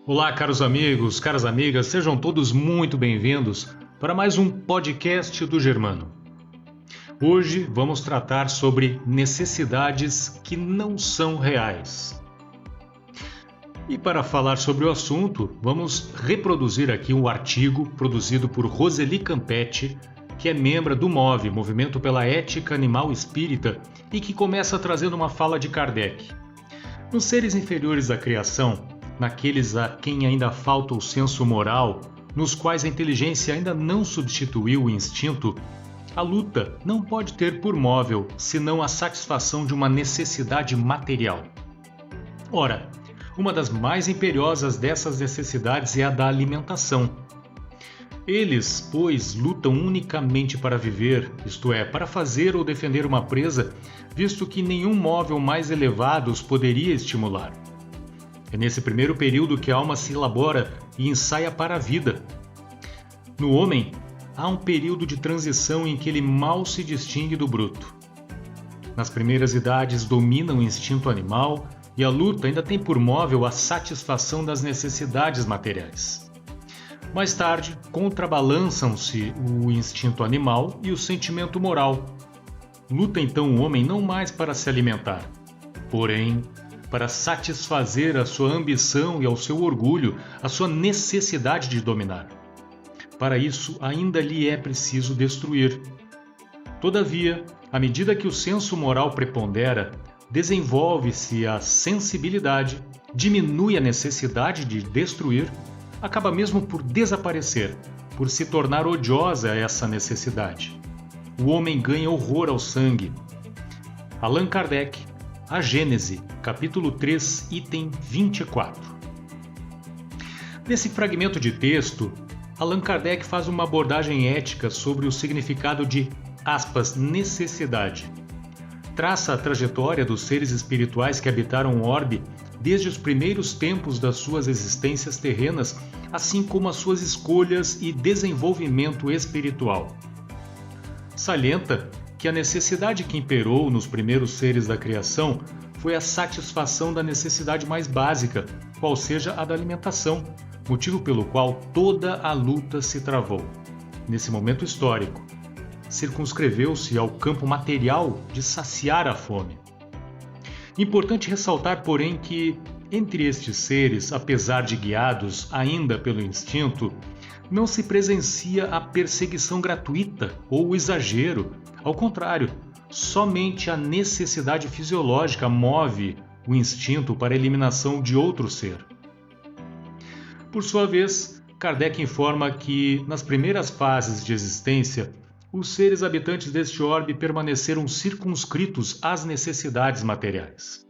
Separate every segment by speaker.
Speaker 1: Olá, caros amigos, caras amigas, sejam todos muito bem-vindos para mais um podcast do Germano. Hoje vamos tratar sobre necessidades que não são reais. E para falar sobre o assunto, vamos reproduzir aqui um artigo produzido por Roseli Campetti, que é membro do MOVE, Movimento pela Ética Animal Espírita, e que começa trazendo uma fala de Kardec. Nos seres inferiores à criação, naqueles a quem ainda falta o senso moral, nos quais a inteligência ainda não substituiu o instinto, a luta não pode ter por móvel senão a satisfação de uma necessidade material. Ora, uma das mais imperiosas dessas necessidades é a da alimentação. Eles, pois, lutam unicamente para viver, isto é, para fazer ou defender uma presa, visto que nenhum móvel mais elevado os poderia estimular. É nesse primeiro período que a alma se elabora e ensaia para a vida. No homem, há um período de transição em que ele mal se distingue do bruto. Nas primeiras idades domina o instinto animal e a luta ainda tem por móvel a satisfação das necessidades materiais. Mais tarde, contrabalançam-se o instinto animal e o sentimento moral. Luta então o homem não mais para se alimentar, porém, para satisfazer a sua ambição e ao seu orgulho, a sua necessidade de dominar. Para isso, ainda lhe é preciso destruir. Todavia, à medida que o senso moral prepondera, desenvolve-se a sensibilidade, diminui a necessidade de destruir, acaba mesmo por desaparecer, por se tornar odiosa essa necessidade. O homem ganha horror ao sangue. Allan Kardec, A Gênese, capítulo 3, item 24. Nesse fragmento de texto, Allan Kardec faz uma abordagem ética sobre o significado de, aspas, necessidade. Traça a trajetória dos seres espirituais que habitaram o orbe desde os primeiros tempos das suas existências terrenas, assim como as suas escolhas e desenvolvimento espiritual. Salienta que a necessidade que imperou nos primeiros seres da criação foi a satisfação da necessidade mais básica, qual seja a da alimentação, motivo pelo qual toda a luta se travou. Nesse momento histórico, circunscreveu-se ao campo material de saciar a fome. Importante ressaltar, porém, que, entre estes seres, apesar de guiados ainda pelo instinto, não se presencia a perseguição gratuita ou o exagero. Ao contrário, somente a necessidade fisiológica move o instinto para a eliminação de outro ser. Por sua vez, Kardec informa que, nas primeiras fases de existência, os seres habitantes deste orbe permaneceram circunscritos às necessidades materiais.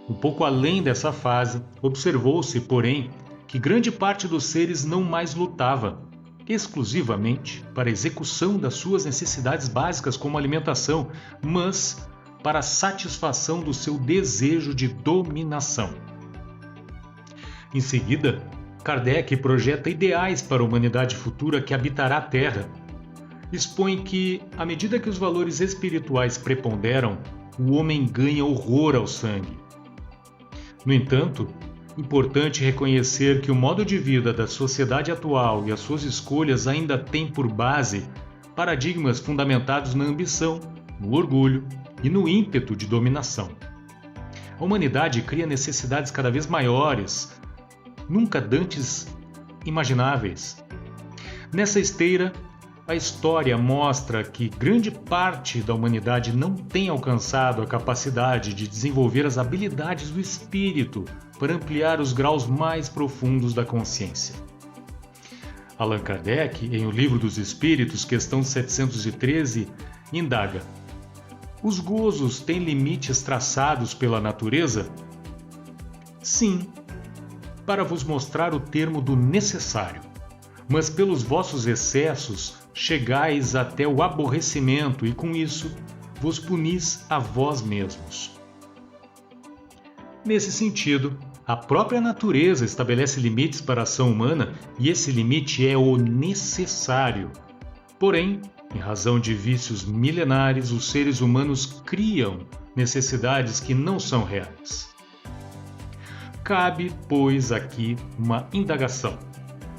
Speaker 1: Um pouco além dessa fase, observou-se, porém, que grande parte dos seres não mais lutava, exclusivamente para a execução das suas necessidades básicas como alimentação, mas para a satisfação do seu desejo de dominação. Em seguida, Kardec projeta ideais para a humanidade futura que habitará a Terra. Expõe que, à medida que os valores espirituais preponderam, o homem ganha horror ao sangue. No entanto, importante reconhecer que o modo de vida da sociedade atual e as suas escolhas ainda têm por base paradigmas fundamentados na ambição, no orgulho e no ímpeto de dominação. A humanidade cria necessidades cada vez maiores, nunca dantes imagináveis. Nessa esteira, a história mostra que grande parte da humanidade não tem alcançado a capacidade de desenvolver as habilidades do espírito para ampliar os graus mais profundos da consciência. Allan Kardec, em O Livro dos Espíritos, questão 713, indaga: os gozos têm limites traçados pela natureza? Sim, para vos mostrar o termo do necessário, mas pelos vossos excessos chegais até o aborrecimento e com isso vos punis a vós mesmos. Nesse sentido, a própria natureza estabelece limites para a ação humana e esse limite é o necessário. Porém, em razão de vícios milenares, os seres humanos criam necessidades que não são reais. Cabe, pois, aqui uma indagação.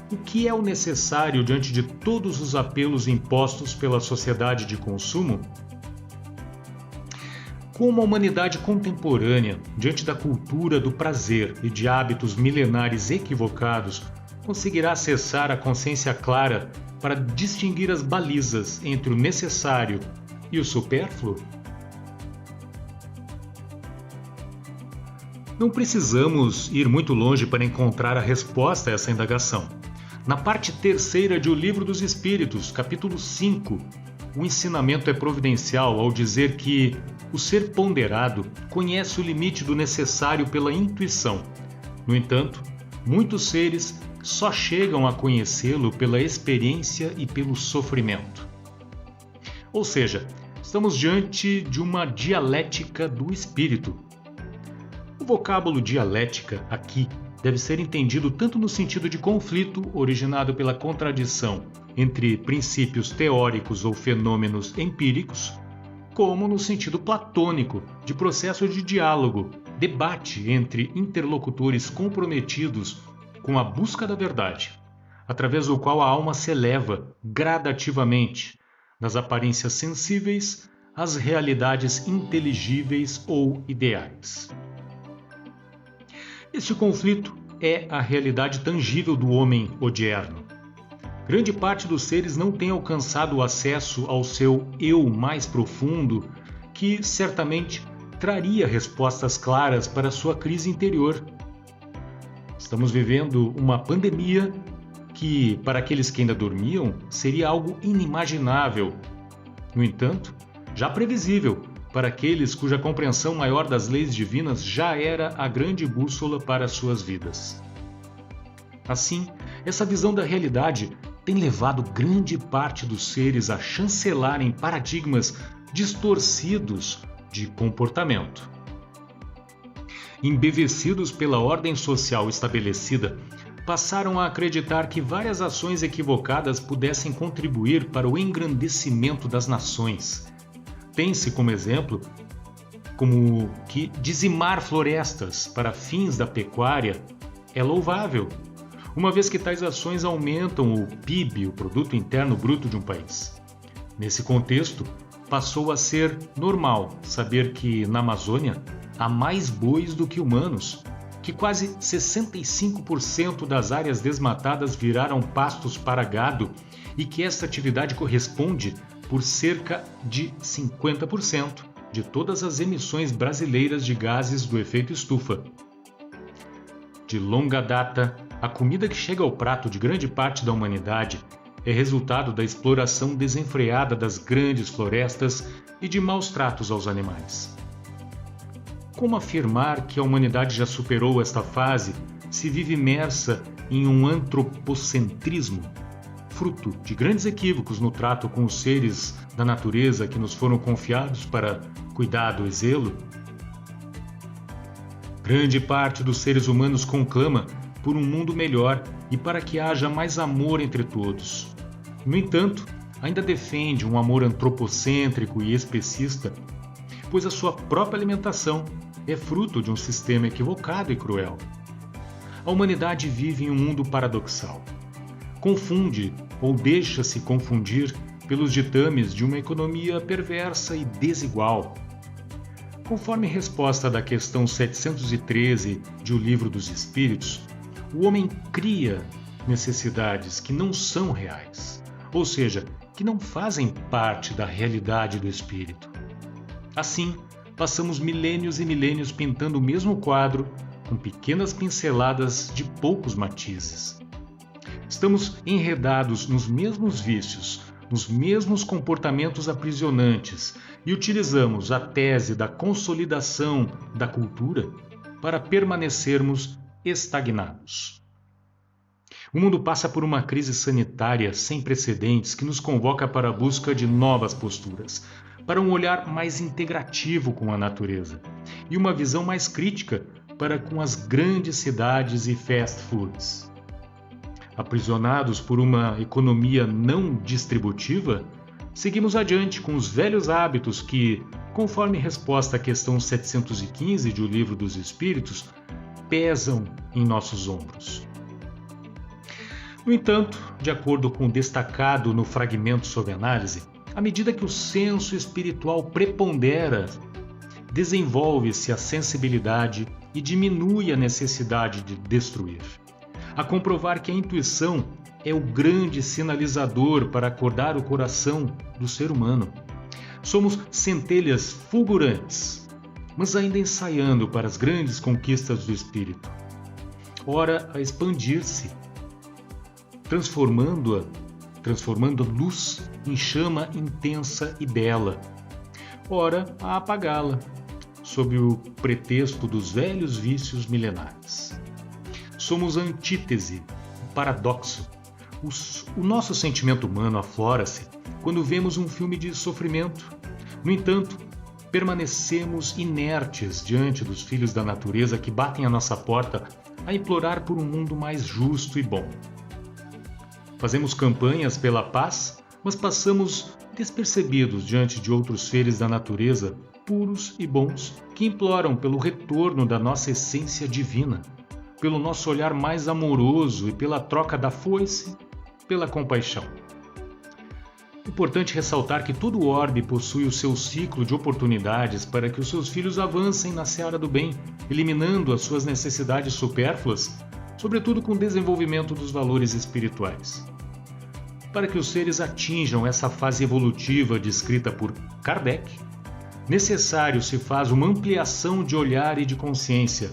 Speaker 1: O que é o necessário diante de todos os apelos impostos pela sociedade de consumo? Como a humanidade contemporânea, diante da cultura do prazer e de hábitos milenares equivocados, conseguirá acessar a consciência clara para distinguir as balizas entre o necessário e o supérfluo? Não precisamos ir muito longe para encontrar a resposta a essa indagação. Na parte terceira de O Livro dos Espíritos, capítulo 5, o ensinamento é providencial ao dizer que o ser ponderado conhece o limite do necessário pela intuição. No entanto, muitos seres só chegam a conhecê-lo pela experiência e pelo sofrimento. Ou seja, estamos diante de uma dialética do espírito. O vocábulo dialética aqui deve ser entendido tanto no sentido de conflito originado pela contradição entre princípios teóricos ou fenômenos empíricos, como no sentido platônico de processo de diálogo, debate entre interlocutores comprometidos com a busca da verdade, através do qual a alma se eleva gradativamente das aparências sensíveis às realidades inteligíveis ou ideais. Este conflito é a realidade tangível do homem odierno. Grande parte dos seres não tem alcançado o acesso ao seu eu mais profundo, que certamente traria respostas claras para a sua crise interior. Estamos vivendo uma pandemia que, para aqueles que ainda dormiam, seria algo inimaginável. No entanto, já previsível para aqueles cuja compreensão maior das leis divinas já era a grande bússola para suas vidas. Assim, essa visão da realidade tem levado grande parte dos seres a chancelarem paradigmas distorcidos de comportamento. Embevecidos pela ordem social estabelecida, passaram a acreditar que várias ações equivocadas pudessem contribuir para o engrandecimento das nações. Tem-se como exemplo como que dizimar florestas para fins da pecuária é louvável, uma vez que tais ações aumentam o PIB, o Produto Interno Bruto de um país. Nesse contexto, passou a ser normal saber que na Amazônia há mais bois do que humanos, que quase 65% das áreas desmatadas viraram pastos para gado e que esta atividade corresponde por cerca de 50% de todas as emissões brasileiras de gases do efeito estufa. De longa data, a comida que chega ao prato de grande parte da humanidade é resultado da exploração desenfreada das grandes florestas e de maus tratos aos animais. Como afirmar que a humanidade já superou esta fase se vive imersa em um antropocentrismo, fruto de grandes equívocos no trato com os seres da natureza que nos foram confiados para cuidado e zelo? Grande parte dos seres humanos conclama por um mundo melhor e para que haja mais amor entre todos. No entanto, ainda defende um amor antropocêntrico e especista, pois a sua própria alimentação é fruto de um sistema equivocado e cruel. A humanidade vive em um mundo paradoxal. Confunde ou deixa-se confundir pelos ditames de uma economia perversa e desigual. Conforme resposta da questão 713 de O Livro dos Espíritos, o homem cria necessidades que não são reais, ou seja, que não fazem parte da realidade do espírito. Assim, passamos milênios e milênios pintando o mesmo quadro com pequenas pinceladas de poucos matizes. Estamos enredados nos mesmos vícios, nos mesmos comportamentos aprisionantes e utilizamos a tese da consolidação da cultura para permanecermos estagnados. O mundo passa por uma crise sanitária sem precedentes que nos convoca para a busca de novas posturas, para um olhar mais integrativo com a natureza e uma visão mais crítica para com as grandes cidades e fast foods. Aprisionados por uma economia não distributiva, seguimos adiante com os velhos hábitos que, conforme resposta à questão 715 de O Livro dos Espíritos, pesam em nossos ombros. No entanto, de acordo com o destacado no fragmento sobre análise, à medida que o senso espiritual prepondera, desenvolve-se a sensibilidade e diminui a necessidade de destruir. A comprovar que a intuição é o grande sinalizador para acordar o coração do ser humano. Somos centelhas fulgurantes, mas ainda ensaiando para as grandes conquistas do espírito. Ora a expandir-se, transformando a luz em chama intensa e bela. Ora a apagá-la, sob o pretexto dos velhos vícios milenares. Somos a antítese, o paradoxo. O nosso sentimento humano aflora-se quando vemos um filme de sofrimento. No entanto, permanecemos inertes diante dos filhos da natureza que batem à nossa porta a implorar por um mundo mais justo e bom. Fazemos campanhas pela paz, mas passamos despercebidos diante de outros seres da natureza, puros e bons, que imploram pelo retorno da nossa essência divina, pelo nosso olhar mais amoroso e pela troca da foice pela compaixão. Importante ressaltar que todo orbe possui o seu ciclo de oportunidades para que os seus filhos avancem na seara do bem, eliminando as suas necessidades supérfluas, sobretudo com o desenvolvimento dos valores espirituais. Para que os seres atinjam essa fase evolutiva descrita por Kardec, necessário se faz uma ampliação de olhar e de consciência.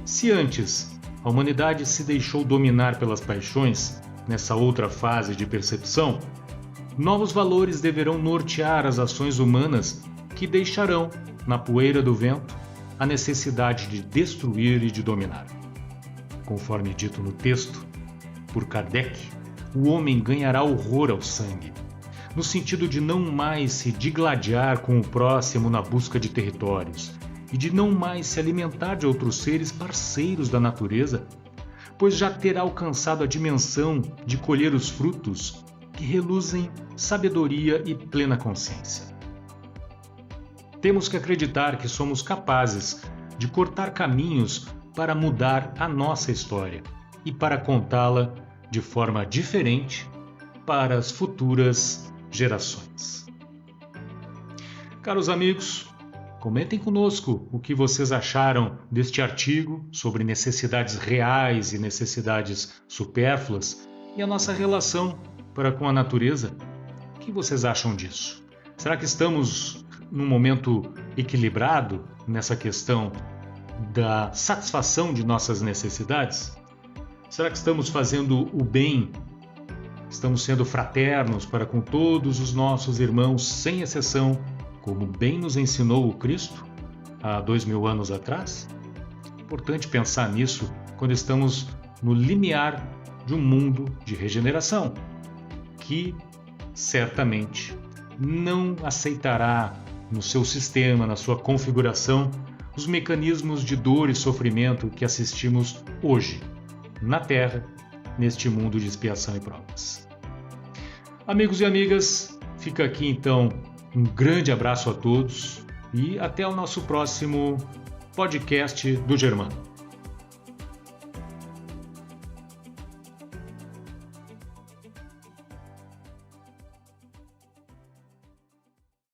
Speaker 1: Se antes a humanidade se deixou dominar pelas paixões, nessa outra fase de percepção, novos valores deverão nortear as ações humanas que deixarão, na poeira do vento, a necessidade de destruir e de dominar. Conforme dito no texto, por Kardec, o homem ganhará horror ao sangue, no sentido de não mais se digladiar com o próximo na busca de territórios e de não mais se alimentar de outros seres parceiros da natureza, pois já terá alcançado a dimensão de colher os frutos que reluzem sabedoria e plena consciência. Temos que acreditar que somos capazes de cortar caminhos para mudar a nossa história e para contá-la de forma diferente para as futuras gerações. Caros amigos, comentem conosco o que vocês acharam deste artigo sobre necessidades reais e necessidades supérfluas e a nossa relação para com a natureza. O que vocês acham disso? Será que estamos num momento equilibrado nessa questão da satisfação de nossas necessidades? Será que estamos fazendo o bem? Estamos sendo fraternos para com todos os nossos irmãos, sem exceção, como bem nos ensinou o Cristo há 2000 anos atrás? É importante pensar nisso quando estamos no limiar de um mundo de regeneração, que certamente não aceitará no seu sistema, na sua configuração, os mecanismos de dor e sofrimento que assistimos hoje, na Terra, neste mundo de expiação e provas. Amigos e amigas, fica aqui então um grande abraço a todos e até o nosso próximo podcast do Germano.